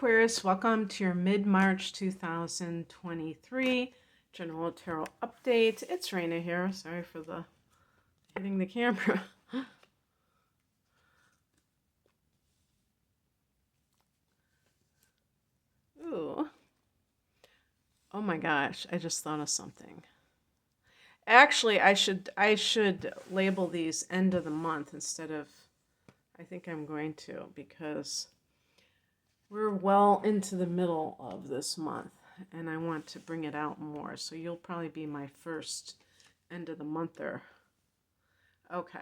Aquarius, welcome to your mid-March 2023 General Tarot Update. It's Raina here. Sorry for the hitting the camera. Ooh. Oh my gosh, I just thought of something. Actually, I should label these end of the month instead of, I think I'm going to, because we're well into the middle of this month and I want to bring it out more. So you'll probably be my first end of the monther. Okay.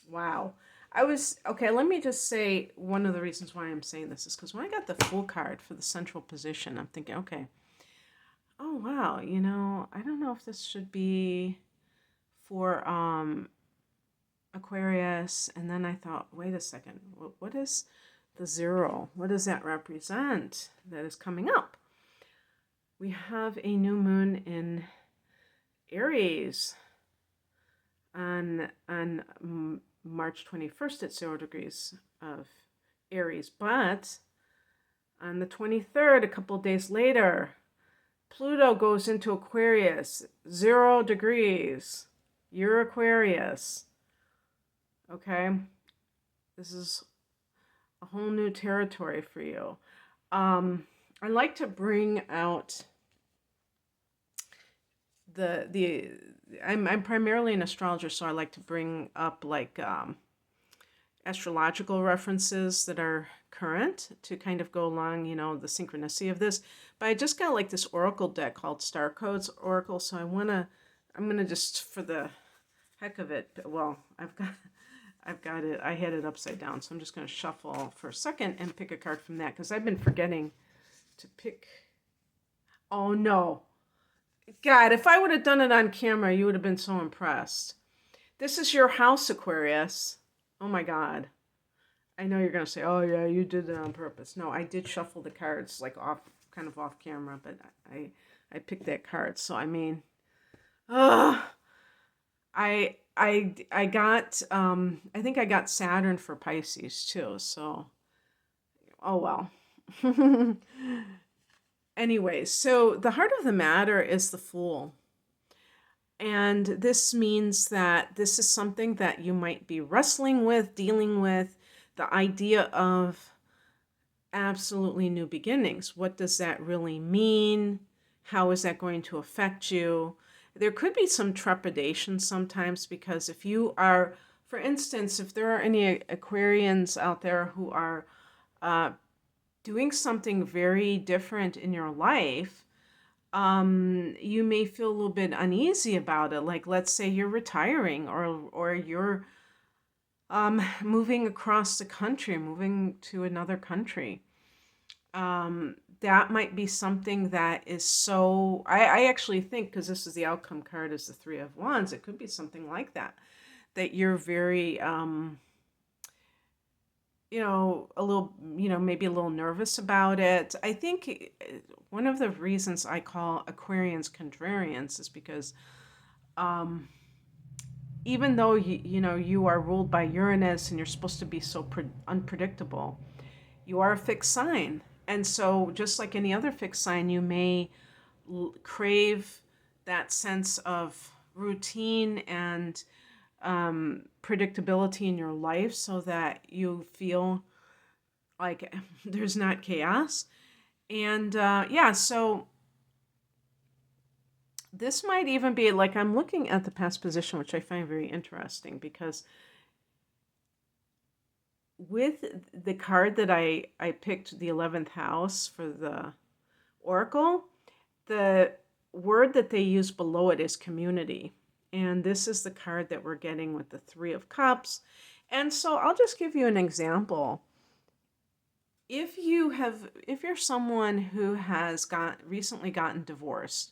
Wow. Okay, let me just say one of the reasons why I'm saying this is because when I got the Fool card for the central position, I'm thinking, okay, oh wow, I don't know if this should be for Aquarius. And then I thought, wait a second, what is the 0? What does that represent that is coming up? We have a new moon in Aries on March 21st at 0 degrees of Aries. But on the 23rd, a couple days later, Pluto goes into Aquarius, 0 degrees. You're Aquarius. Okay? This is a whole new territory for you. I like to bring out I'm primarily an astrologer, so I like to bring up like astrological references that are current to kind of go along, the synchronicity of this. But I just got like this oracle deck called Star Codes Oracle, so I'm gonna just, for the heck of it, well, I've got it, I had it upside down, so I'm just gonna shuffle for a second and pick a card from that because I've been forgetting to pick. Oh no. God, if I would have done it on camera, you would have been so impressed. This is your house, Aquarius. Oh my God. I know you're going to say, oh yeah, you did it on purpose. No, I did shuffle the cards like kind of off camera, but I picked that card. So, I mean, I got, I think I got Saturn for Pisces too. So, oh well. Anyways, so the heart of the matter is the Fool. And this means that this is something that you might be wrestling with, dealing with, the idea of absolutely new beginnings. What does that really mean? How is that going to affect you? There could be some trepidation sometimes because if you are, for instance, if there are any Aquarians out there who are doing something very different in your life, you may feel a little bit uneasy about it. Like, let's say you're retiring or you're moving across the country, moving to another country. That might be something that is so, I actually think, because this is the outcome card, is the 3 of Wands, it could be something like that you're very, a little, maybe a little nervous about it. I think one of the reasons I call Aquarians contrarians is because even though you are ruled by Uranus and you're supposed to be so unpredictable, you are a fixed sign. And so just like any other fixed sign, you may crave that sense of routine and predictability in your life so that you feel like there's not chaos. And so this might even be like, I'm looking at the past position, which I find very interesting because with the card that I picked, the 11th house for the oracle, the word that they use below it is community. And this is the card that we're getting with the 3 of Cups. And so I'll just give you an example. If you're someone who has recently gotten divorced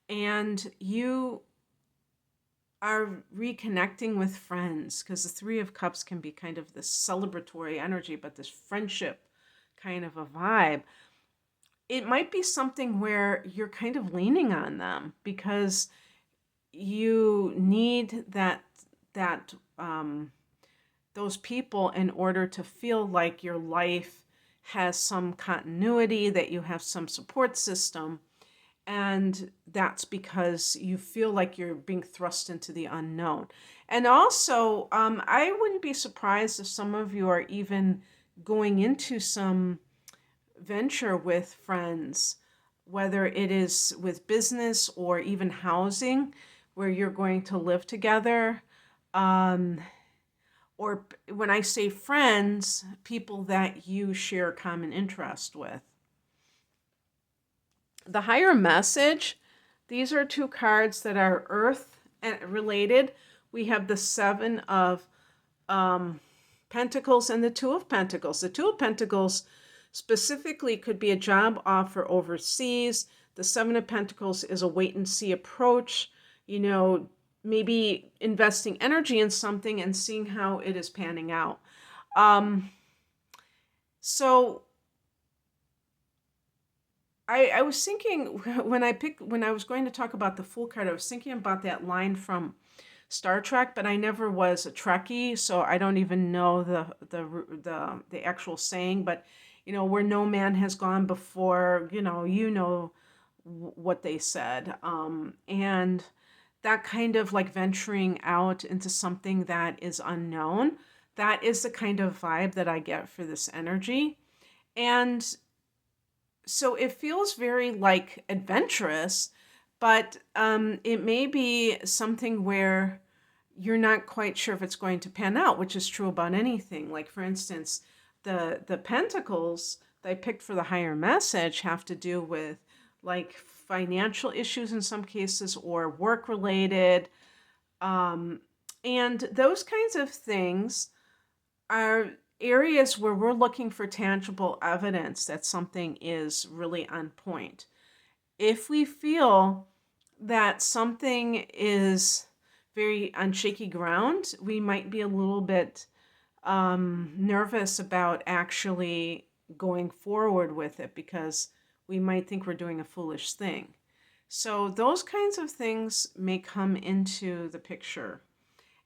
and you are reconnecting with friends, because the 3 of Cups can be kind of this celebratory energy, but this friendship kind of a vibe, it might be something where you're kind of leaning on them because you need those people in order to feel like your life has some continuity, that you have some support system. And that's because you feel like you're being thrust into the unknown. And also, I wouldn't be surprised if some of you are even going into some venture with friends, whether it is with business or even housing, where you're going to live together. Um, or when I say friends, people that you share common interest with. The higher message, these are two cards that are earth related. We have the Seven of Pentacles and the Two of Pentacles. The Two of Pentacles specifically could be a job offer overseas. The Seven of Pentacles is a wait and see approach, maybe investing energy in something and seeing how it is panning out. So I was thinking when I was going to talk about the Fool card, I was thinking about that line from Star Trek, but I never was a Trekkie, so I don't even know the actual saying. But where no man has gone before, what they said, and that kind of like venturing out into something that is unknown. That is the kind of vibe that I get for this energy, and so it feels very like adventurous, but it may be something where you're not quite sure if it's going to pan out, which is true about anything. Like, for instance, the pentacles that I picked for the higher message have to do with like financial issues in some cases, or work related, and those kinds of things are areas where we're looking for tangible evidence that something is really on point. If we feel that something is very on shaky ground, we might be a little bit nervous about actually going forward with it, because we might think we're doing a foolish thing. So those kinds of things may come into the picture,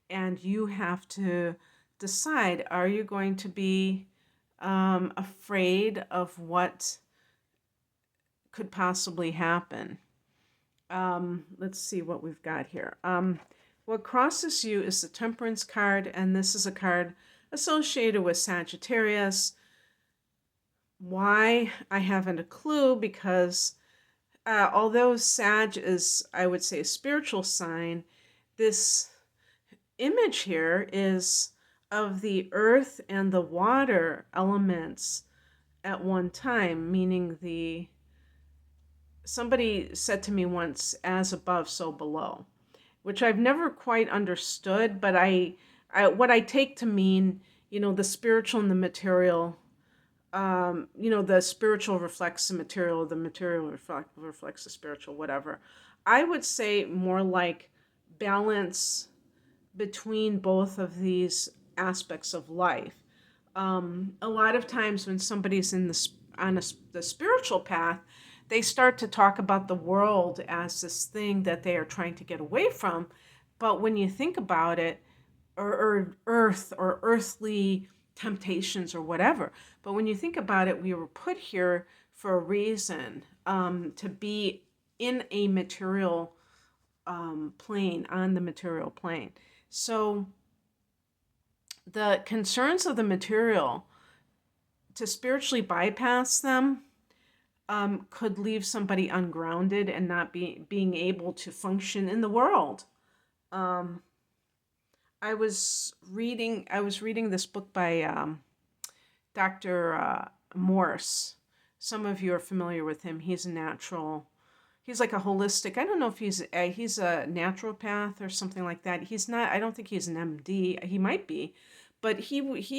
and you have to decide, are you going to be afraid of what could possibly happen? Let's see what we've got here. What crosses you is the Temperance card, and this is a card associated with Sagittarius. Why? I haven't a clue, because although Sag is, I would say, a spiritual sign, this image here is of the earth and the water elements at one time, meaning somebody said to me once, as above, so below, which I've never quite understood, but what I take to mean, the spiritual and the material, the spiritual reflects the material reflects the spiritual, whatever. I would say more like balance between both of these aspects of life. A lot of times when somebody's the spiritual path, they start to talk about the world as this thing that they are trying to get away from. But when you think about it, or earth or earthly temptations or whatever, but when you think about it, we were put here for a reason, to be in a material plane, on the material plane. So the concerns of the material, to spiritually bypass them, could leave somebody ungrounded and not being able to function in the world. I was reading this book by Dr. Morse. Some of you are familiar with him. He's like a holistic. I don't know if he's a naturopath or something like that. He's not. I don't think he's an MD. He might be, but he's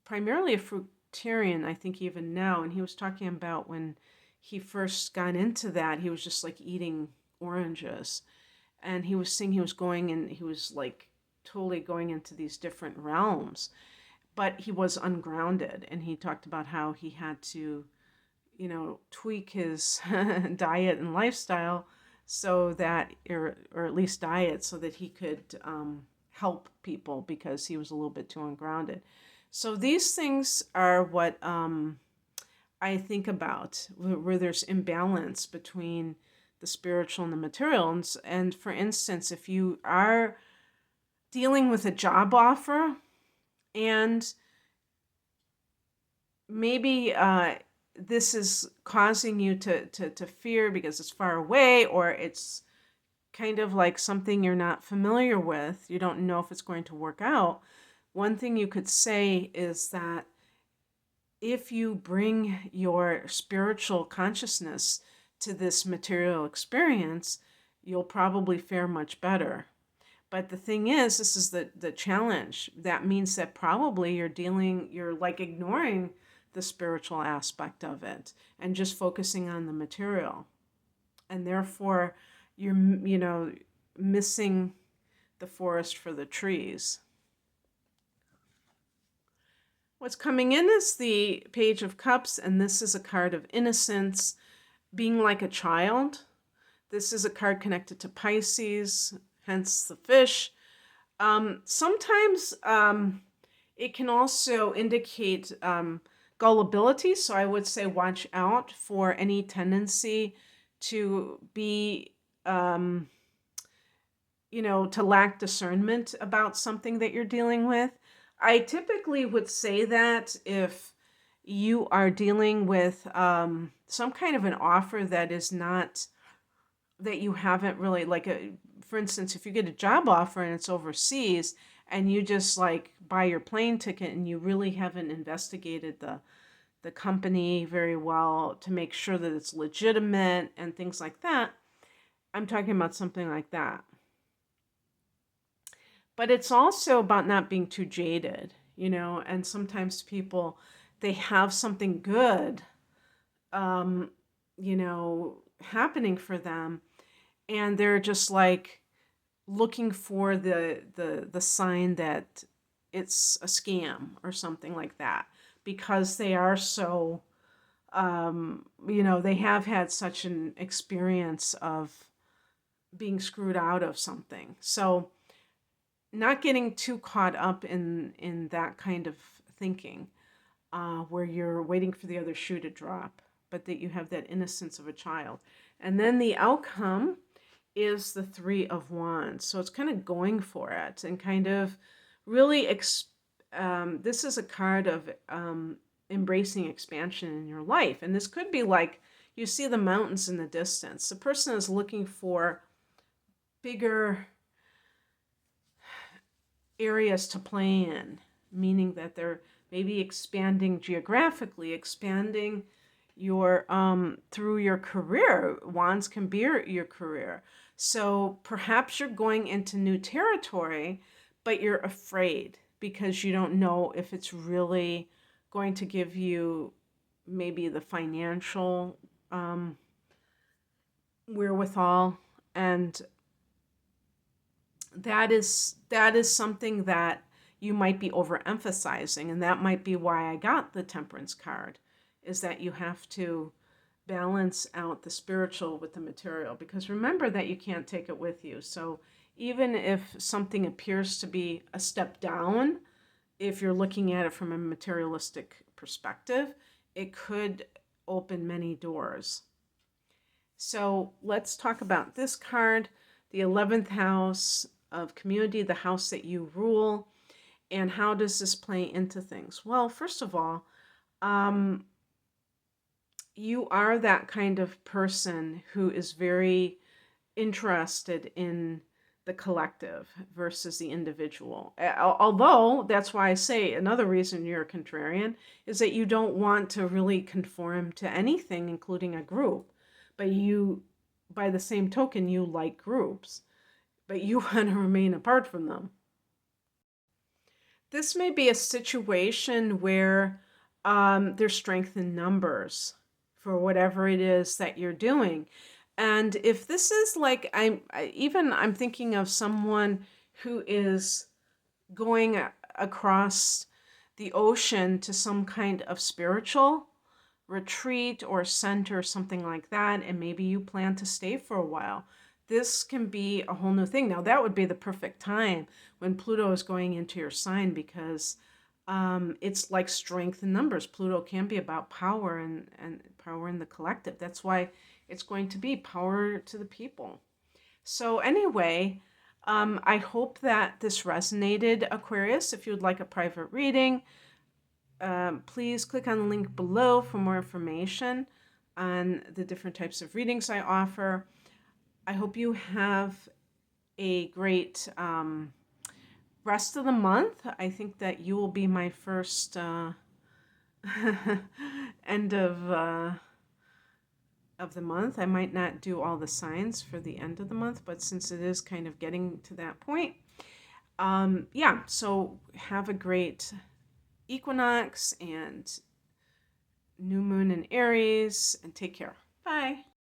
primarily a fruitarian, I think, even now. And he was talking about when he first got into that, he was just like eating oranges, and he was saying he was like totally going into these different realms, but he was ungrounded, and he talked about how he had to tweak his diet and lifestyle so that, or at least diet, so that he could help people, because he was a little bit too ungrounded. So these things are what I think about where there's imbalance between the spiritual and the material. And for instance, if you are dealing with a job offer and maybe this is causing you to fear because it's far away, or it's kind of like something you're not familiar with, you don't know if it's going to work out, one thing you could say is that if you bring your spiritual consciousness to this material experience, you'll probably fare much better. But the thing is, this is the challenge. That means that probably you're like ignoring the spiritual aspect of it and just focusing on the material. And therefore, you're missing the forest for the trees. What's coming in is the Page of Cups, and this is a card of innocence, being like a child. This is a card connected to Pisces, hence the fish. Sometimes it can also indicate gullibility, so I would say watch out for any tendency to be, to lack discernment about something that you're dealing with. I typically would say that if you are dealing with some kind of an offer that is not, that you haven't really, for instance, if you get a job offer and it's overseas and you just like buy your plane ticket and you really haven't investigated the company very well to make sure that it's legitimate and things like that, I'm talking about something like that. But it's also about not being too jaded, and sometimes people, they have something good, um, happening for them, and they're just like looking for the sign that it's a scam or something like that, because they are so, they have had such an experience of being screwed out of something. So not getting too caught up in that kind of thinking, where you're waiting for the other shoe to drop, but that you have that innocence of a child. And then the outcome is the Three of Wands. So it's kind of going for it and kind of really, this is a card of embracing expansion in your life. And this could be like you see the mountains in the distance. The person is looking for bigger areas to play in, meaning that they're maybe expanding geographically, expanding your through your career. Wands can be your career. So perhaps you're going into new territory, but you're afraid because you don't know if it's really going to give you maybe the financial wherewithal, and that is something that you might be overemphasizing, and that might be why I got the Temperance card, is that you have to balance out the spiritual with the material, because remember that you can't take it with you. So even if something appears to be a step down, if you're looking at it from a materialistic perspective, it could open many doors. So let's talk about this card, the 11th house of community, the house that you rule. And how does this play into things? Well, first of all, you are that kind of person who is very interested in the collective versus the individual. Although, that's why I say another reason you're a contrarian is that you don't want to really conform to anything, including a group. But you, by the same token, you like groups, but you want to remain apart from them. This may be a situation where there's strength in numbers for whatever it is that you're doing. And if this is like, I'm thinking of someone who is going across the ocean to some kind of spiritual retreat or center, something like that, and maybe you plan to stay for a while. This can be a whole new thing. Now, that would be the perfect time when Pluto is going into your sign, because It's like strength in numbers. Pluto can be about power and power in the collective. That's why it's going to be power to the people. So anyway, I hope that this resonated, Aquarius. If you would like a private reading, please click on the link below for more information on the different types of readings I offer. I hope you have a great rest of the month. I think that you will be my first end of the month. I might not do all the signs for the end of the month, but since it is kind of getting to that point, yeah, so have a great equinox and new moon in Aries, and take care. Bye.